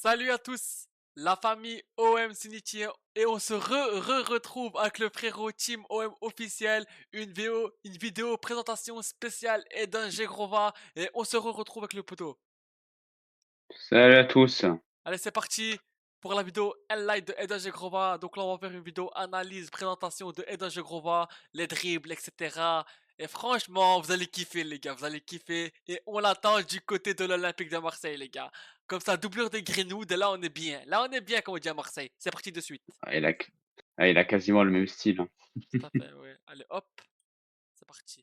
Salut à tous, la famille OM Sinitier et on se retrouve avec le frérot Team OM officiel, une vidéo présentation spéciale Eden Jegrova et on se retrouve avec le poteau. Salut à tous. Allez c'est parti pour la vidéo Light de Eden Jegrova. Donc là on va faire une vidéo analyse, présentation de Eden Jegrova, les dribbles, etc. Et franchement vous allez kiffer les gars, vous allez kiffer et on l'attend du côté de l'Olympique de Marseille les gars. Comme ça, doublure de Greenwood, et là on est bien. Là on est bien comme on dit à Marseille. C'est parti de suite. Il a quasiment le même style, hein. Tout à fait, ouais. Allez hop, c'est parti.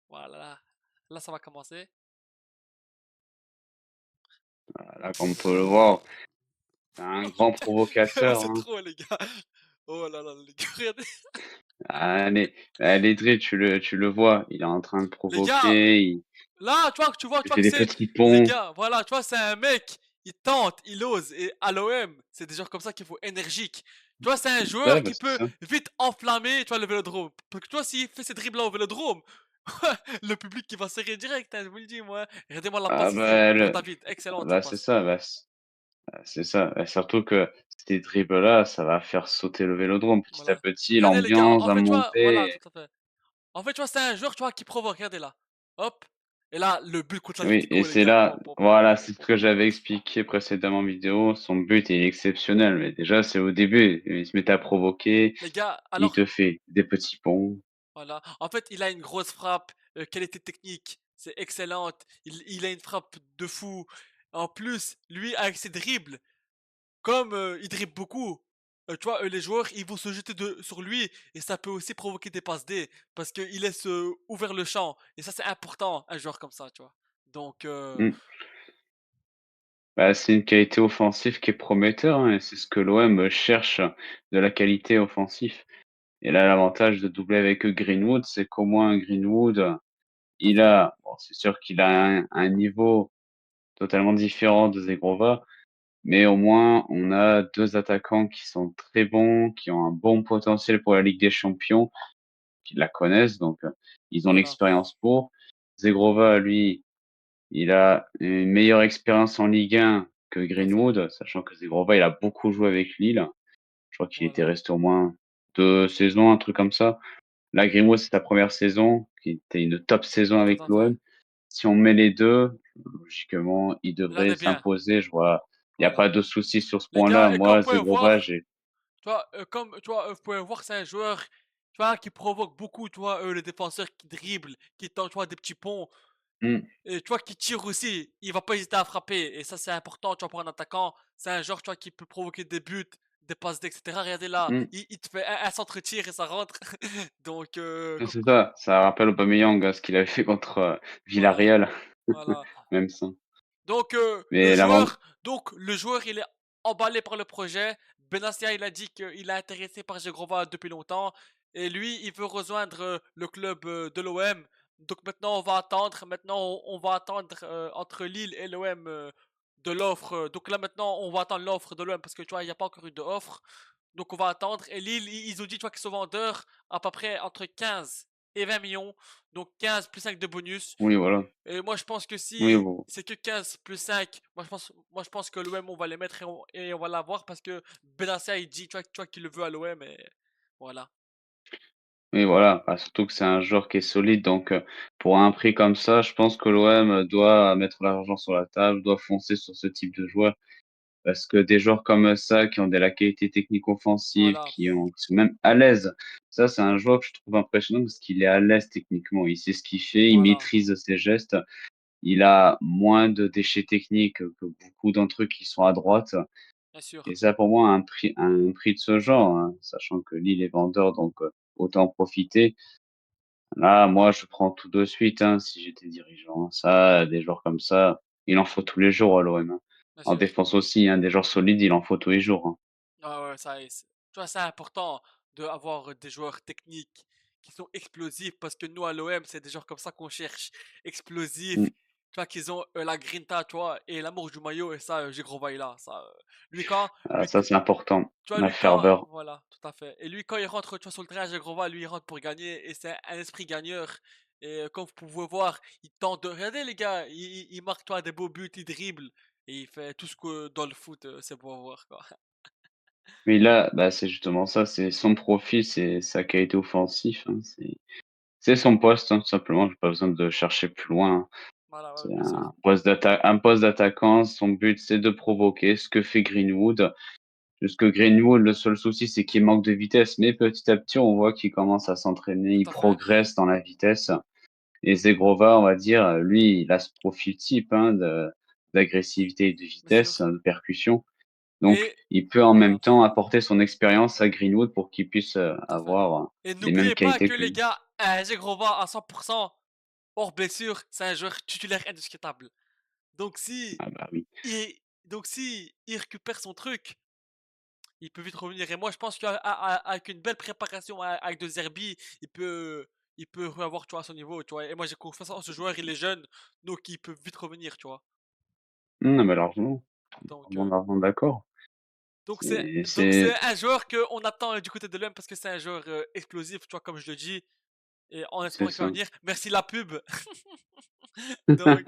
Voilà. Là ça va commencer. Là, comme on peut le voir, c'est un grand provocateur, C'est hein. trop les gars. Oh là là, les gars, regardez. Ah, les drills, tu le vois, il est en train de Les gars, provoquer, là, tu il vois fait que des c'est. petits Les ponts. gars, voilà, tu vois, c'est un mec, il tente, il ose. Et à l'OM, c'est des joueurs comme ça qu'il faut énergique. Tu vois, c'est un Ouais, joueur bah, qui c'est peut ça. vite enflammer, tu vois, le vélodrome. Parce que toi, s'il fait ses dribbles au vélodrome, le public qui va serrer direct, hein, je vous le dis, moi. Regardez-moi la Ah passe ici bah, pour David. Excellente la c'est passe. ça, c'est ça. Et surtout que ces dribbles-là, ça va faire sauter le vélodrome petit à Voilà. petit, Regardez les gars, l'ambiance en va fait, tu vois, voilà, monter. tout à fait. En fait, tu vois, c'est un joueur, tu vois, qui provoque. Regardez là. Hop. Et là, le but contre Oui, et l'Atlético, les c'est gars. là, Pom, pom, pom, voilà, pom, c'est ce pom. que j'avais expliqué précédemment en vidéo. Son but est exceptionnel, mais déjà, c'est au début. Il se met à provoquer, Les gars, il alors, te fait des petits ponts. voilà. En fait, il a une grosse frappe, qualité technique, c'est excellente. Il a une frappe de fou. En plus, lui, avec ses dribbles, comme il dribble beaucoup, tu vois, les joueurs, ils vont se jeter sur lui et ça peut aussi provoquer des passes D parce qu'il laisse ouvert le champ. Et ça, c'est important, un joueur comme ça, tu vois. Donc, Mmh. Bah, c'est une qualité offensive qui est prometteur, hein, et c'est ce que l'OM cherche, de la qualité offensive. Et là, l'avantage de doubler avec Greenwood, c'est qu'au moins Greenwood, tout à il fait. a bon, c'est sûr qu'il a un niveau totalement différent de Zegrova, mais au moins on a 2 attaquants qui sont très bons, qui ont un bon potentiel pour la Ligue des Champions, qui la connaissent donc ils ont Voilà, l'expérience pour. Zegrova, lui, il a une meilleure expérience en Ligue 1 que tout à fait. Greenwood, sachant que Zegrova, il a beaucoup joué avec Lille. Je crois qu'il était Voilà, resté au moins 2 saisons, un truc comme ça. Là, Greenwood, c'est sa première saison, qui était une top saison tout avec à fait. l'OM. Si on met les 2, logiquement, il Là, on devrait est bien. s'imposer. Je vois, il y a pas Voilà. de souci sur ce Les point-là. gars, et comme Moi, vous pouvez Zegrova, voir, j'ai tu vois, comme tu vois, vous pouvez voir, c'est un joueur, tu vois, qui provoque beaucoup, tu vois, les défenseurs qui dribblent, qui tentent, tu vois, des petits ponts, mmh, et tu vois, qui tire aussi. Il va pas hésiter à frapper, et ça, c'est important, tu vois, pour un attaquant. C'est un joueur, tu vois, qui peut provoquer des buts, des passes, etc. Regardez là, mmh, il te fait un centre-tir et ça rentre. Donc, c'est ça. Ça rappelle Aubameyang, ce qu'il avait fait contre, voilà, Villarreal, voilà. même ça. Donc, Mais l'avant le joueur, il est emballé par le projet. Benassia, il a dit qu'il est intéressé par Zegrova depuis longtemps. Et lui, il veut rejoindre le club de l'OM. Donc maintenant, on va attendre. Maintenant, on va attendre entre Lille et l'OM de l'offre. Donc là, maintenant, on va attendre l'offre de l'OM parce que tu vois, il n'y a pas encore eu d'offre. Donc on va attendre. Et Lille, ils ont dit, tu vois, qu'ils sont vendeurs à peu près entre 15 et 20 millions. Donc 15 plus 5 de bonus. oui, voilà. Et moi, je pense que Oui, si bon. c'est que 15 plus 5, moi, je pense que l'OM, on va les mettre et on va l'avoir parce que Benassia, il dit, tu vois qu'il le veut à l'OM et voilà. Oui, voilà. Bah, surtout que c'est un joueur qui est solide, donc pour un prix comme ça, je pense que l'OM doit mettre l'argent sur la table, doit foncer sur ce type de joueur. Parce que des joueurs comme ça, qui ont de la qualité technique offensive, Voilà, qui sont même à l'aise, ça, c'est un joueur que je trouve impressionnant parce qu'il est à l'aise techniquement. Il sait ce qu'il fait, il voilà, maîtrise ses gestes, il a moins de déchets techniques que beaucoup d'entre eux qui sont à droite. bien Et sûr. ça, pour moi, un prix de ce genre, hein, sachant que Lille est vendeur, donc autant en profiter. Là, moi, je prends tout de suite, hein, si j'étais dirigeant, hein. Ça, des joueurs comme ça, il en faut tous les jours à l'OM, hein. Bien En sûr. défense aussi, hein, des joueurs solides, il en faut tous les jours, hein. Ah ouais, tu vois, c'est important d'avoir des joueurs techniques qui sont explosifs parce que nous, à l'OM, c'est des joueurs comme ça qu'on cherche. Explosifs, Mmh. tu vois, qu'ils ont la grinta, tu vois, et l'amour du maillot, et ça, Gigrova est là. Ça, Ah, lui, ça, c'est important, tu vois, la lui, quand. ferveur. Voilà, tout à fait. Et lui, quand il rentre, tu vois, sur le terrain, Jagrova, lui, il rentre pour gagner. Et c'est un esprit gagneur. Et comme vous pouvez voir, il tente de regardez les gars, il marque toi des beaux buts, il dribble et il fait tout ce que dans le foot, c'est beau à voir quoi. Mais là, bah, c'est justement ça, c'est son profil, c'est sa qualité offensive, hein, c'est son poste, hein, tout simplement. J'ai pas besoin de chercher plus loin, hein. Voilà, ouais, C'est bien sûr. un poste d'attaquant, son but, c'est de provoquer, ce que fait Greenwood. Juste que Greenwood, le seul souci, c'est qu'il manque de vitesse, mais petit à petit, on voit qu'il commence à s'entraîner, il Tout à fait. progresse dans la vitesse. Et Zegrova, on va dire, lui, il a ce profil type, hein, d'agressivité et de Bien vitesse, sûr. hein, de percussion. Donc, Et il peut en voilà. même temps apporter son expérience à Greenwood pour qu'il puisse Tout à fait. avoir Et les mêmes n'oubliez pas qualités que que les lui. gars, Zegrova à 100% hors blessure, c'est un joueur titulaire indiscutable. Donc si Ah bah oui. il, donc si il récupère son truc, il peut vite revenir. Et moi, je pense qu'avec une belle préparation avec de Zerbi, il peut avoir, tu vois, à son niveau, tu vois. Et moi, j'ai confiance en ce joueur, il est jeune, donc il peut vite revenir, tu vois. Non, mais largement, Donc, largement d'accord. donc C'est c'est un joueur qu'on attend du côté de l'OM parce que c'est un joueur explosif, tu vois, comme je le dis. Et en c'est espérant qu'il va ça. venir. Merci la pub. Donc,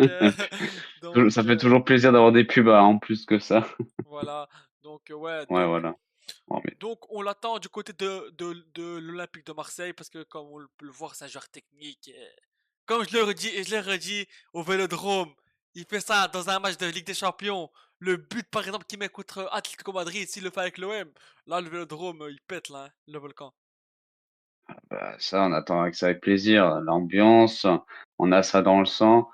donc Ça fait toujours plaisir d'avoir des pubs, en plus que ça. voilà. Donc, ouais, Ouais, voilà. Oh, mais donc on l'attend du côté de l'Olympique de Marseille parce que comme on peut le voir, c'est un joueur technique. Et comme je le redis et je l'ai redit au Vélodrome, il fait ça dans un match de Ligue des Champions. Le but par exemple qu'il met contre Atlético Madrid, s'il le fait avec l'OM, là le Vélodrome il pète là, hein, le volcan. bah, ça, on attend avec ça avec plaisir. L'ambiance, on a ça dans le sang.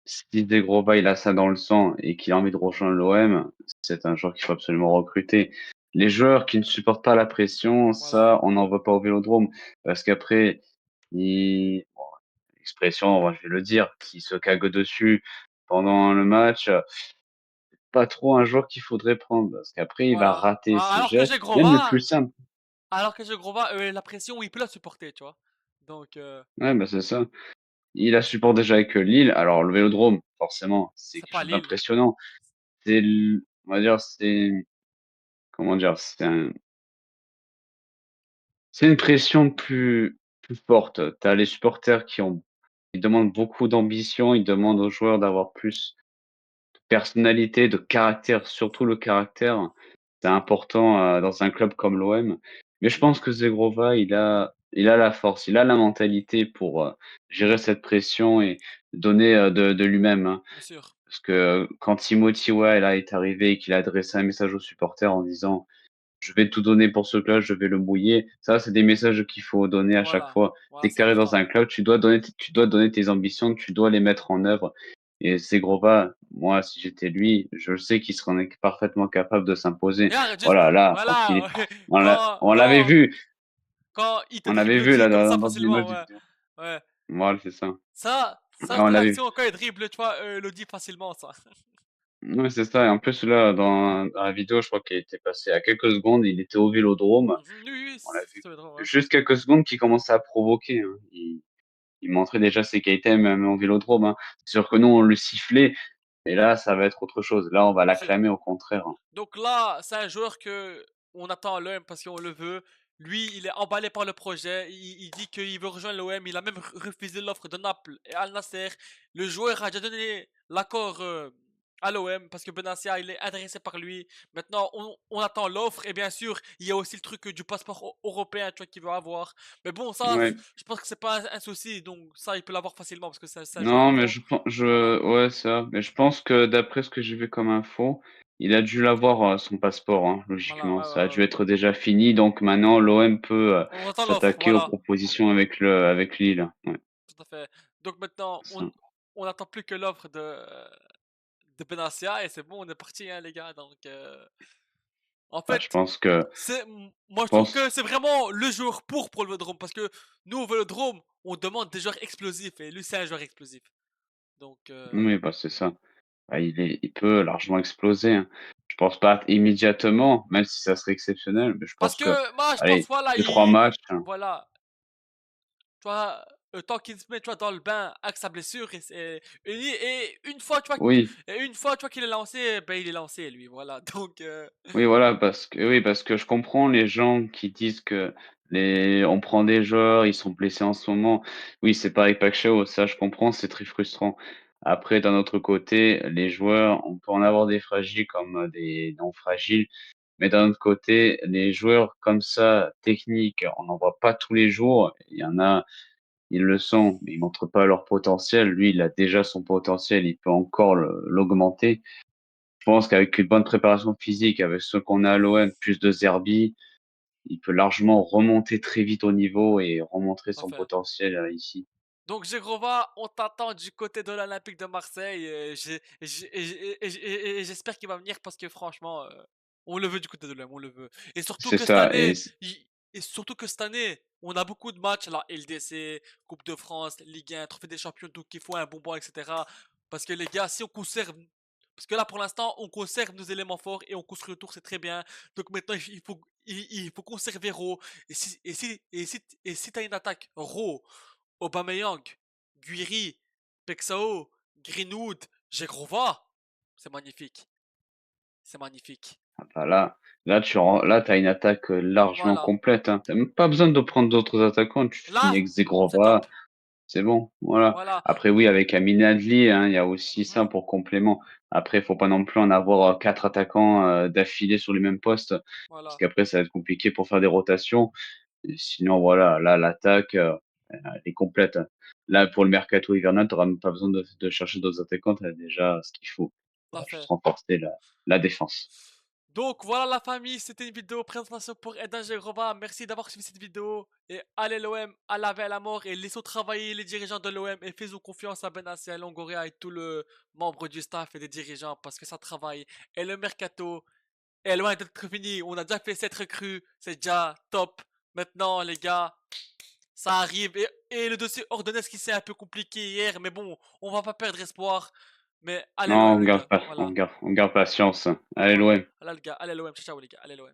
Si Degrova, il a ça dans le sang et qu'il a envie de rejoindre l'OM, c'est un joueur qu'il faut absolument recruter. Les joueurs qui ne supportent pas la pression, Voilà, ça, on n'en voit pas au Vélodrome parce qu'après, bon, l'expression, moi, je vais le dire, qui se cague dessus pendant le match, pas trop un joueur qu'il faudrait prendre parce qu'après, il va voilà. rater ses Alors que gestes. Même le plus simple. J'ai Grova, la pression, il peut la supporter, tu vois. Donc, Ouais, bah, c'est ça. Il a support déjà avec Lille. Alors, le Vélodrome, forcément, c'est c'est quelque pas chose Lille, d'impressionnant. On va dire, comment dire, c'est une pression plus forte. Tu as les supporters ils demandent beaucoup d'ambition, ils demandent aux joueurs d'avoir plus de personnalité, de caractère, surtout le caractère. C'est important, dans un club comme l'OM. Mais je pense que Zegrova, il a la force, il a la mentalité pour, gérer cette pression et donner, de lui-même, hein. bien sûr. Parce que quand Timothy Weah est arrivé et qu'il a adressé un message aux supporters en disant: «Je vais tout donner pour ce club, je vais le mouiller». Ça, c'est des messages qu'il faut donner à chaque Voilà, fois. voilà, Dès que c'est tu arrives dans important. un club, tu dois donner tes ambitions, tu dois les mettre en œuvre et Segrova, moi, si j'étais lui, je sais qu'il serait parfaitement capable de s'imposer. Regarde, juste, Voilà, là, voilà, quand, on l'avait quand, vu, quand il te on l'avait dribble vu dit là comme ça dans une image facilement, de ouais. vidéo. Ouais. Voilà, c'est ça. Ça, On c'est l'avait vu. l'action quand il dribble, tu vois, le dit facilement, ça. Ouais, c'est ça et en plus là, dans la vidéo, je crois qu'il était passé à quelques secondes, il était au Vélodrome. Mhm, oui, oui, On l'a vu ça va être drôle, ouais. juste quelques secondes qu'il commençait à provoquer, hein. Il montrait déjà ses qualités même en Vélodrome, hein. C'est sûr que nous, on le sifflait, mais là, ça va être autre chose. Là, on va Bien sûr. l'acclamer au contraire, hein. Donc là, c'est un joueur que on attend à l'OM parce qu'on le veut. Lui, il est emballé par le projet. Il dit qu'il veut rejoindre l'OM. Il a même refusé l'offre de Naples et Al Nasser. Le joueur a déjà donné l'accord à l'OM parce que Benassia, il est intéressé par lui. Maintenant, on attend l'offre et bien sûr, il y a aussi le truc du passeport européen, tu vois, qu'il veut avoir. Mais bon, ça, Ouais. je pense que c'est pas un souci. Donc ça, il peut l'avoir facilement parce que c'est un joueur Non, mais bon. Voilà. ouais, ça. Mais je pense que d'après ce que j'ai vu comme info, il a dû l'avoir, son passeport, hein, Voilà, logiquement. ouais, Ça a ouais, dû ouais. être déjà fini, donc maintenant l'OM peut, On attend l'offre, s'attaquer aux voilà. propositions avec Lille. Ouais, Tout à fait. Donc maintenant, c'est ça. on attend plus que l'offre de Benassia et c'est bon, on est parti, hein, les gars. Donc, en Bah, je fait, pense que moi je je trouve pense que c'est vraiment le joueur pour le Vélodrome parce que nous au Vélodrome, on demande des joueurs explosifs et lui c'est un joueur explosif. Donc, oui, bah, c'est ça. Bah, il peut largement exploser, hein. Je pense pas immédiatement, même si ça serait exceptionnel, mais je parce pense que, que moi je pense allez, voilà, 2 3 matchs, hein. voilà, tu vois, tant qu'il se met, tu vois, dans le bain avec sa blessure et une fois, tu vois, Oui. qu'il est lancé, ben, il est lancé lui, voilà. Donc Oui, voilà, parce que je comprends les gens qui disent que les on prend des joueurs, ils sont blessés en ce moment. Oui, c'est pareil avec Pacquiao, ça je comprends, c'est très frustrant. Après, d'un autre côté, les joueurs, on peut en avoir des fragiles comme, des non fragiles, mais d'un autre côté, les joueurs comme ça, techniques, on n'en voit pas tous les jours. Il y en a, ils le sont, mais ils montrent pas leur potentiel. Lui, il a déjà son potentiel, il peut encore l'augmenter. Je pense qu'avec une bonne préparation physique, avec ce qu'on a à l'OM, plus de Zerbi, il peut largement remonter très vite au niveau et remontrer son enfin. potentiel, ici. Donc Zegrova, on t'attend du côté de l'Olympique de Marseille. Et j'espère qu'il va venir parce que franchement, on le veut du côté de l'OM, on le veut. Et surtout C'est que cette ça et année, c on a beaucoup de matchs, la LDC, Coupe de France, Ligue 1, Trophée des Champions, donc il faut un bon banc, etc. Parce que les gars, si on conserve, parce que là pour l'instant, on conserve nos éléments forts et on construit autour, c'est très bien. Donc maintenant, il faut conserver Raw. Et si t'as une attaque Raw, Aubameyang, Guiri, Pexao, Greenwood, Zegrova, c'est magnifique. C'est magnifique. ah bah, là, tu as une attaque, largement Voilà. complète, hein. Tu as même pas besoin de prendre d'autres attaquants, tu finis Là, avec c'est Zegrova, top. c'est bon, voilà. Voilà. Après oui, avec Amin Adli, hein, il y a aussi ça Mhm. pour complément. Après, il faut pas non plus en avoir, 4 attaquants, d'affilée sur les mêmes postes, parce Voilà. qu'après ça va être compliqué pour faire des rotations. Et sinon, voilà, là, l'attaque, elle est complète. Là, pour le mercato hivernal, tu auras même pas besoin de chercher d'autres attaquants, tu as déjà ce qu'il faut. Tout à Faudra juste fait. renforcer la défense. Donc voilà la famille, c'était une vidéo présentation pour Eden Zegrova. Merci d'avoir suivi cette vidéo. Et allez l'OM, à la vie à la mort. Et laissons travailler les dirigeants de l'OM. Et faisons confiance à Benassi, à Longoria et tout le membre du staff et des dirigeants parce que ça travaille. Et le mercato, est loin d'être fini. On a déjà fait 7 recrues. C'est déjà top. Maintenant, les gars, ça arrive. Et le dossier Ordonez qui s'est un peu compliqué hier. Mais bon, on va pas perdre espoir. Mais allez Non, l'OM, les gars. Voilà. on garde patience. Allez Voilà. l'OM. Allez, les gars. Allez l'OM. Ciao, ciao, les gars. Allez l'OM.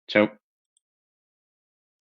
Ciao.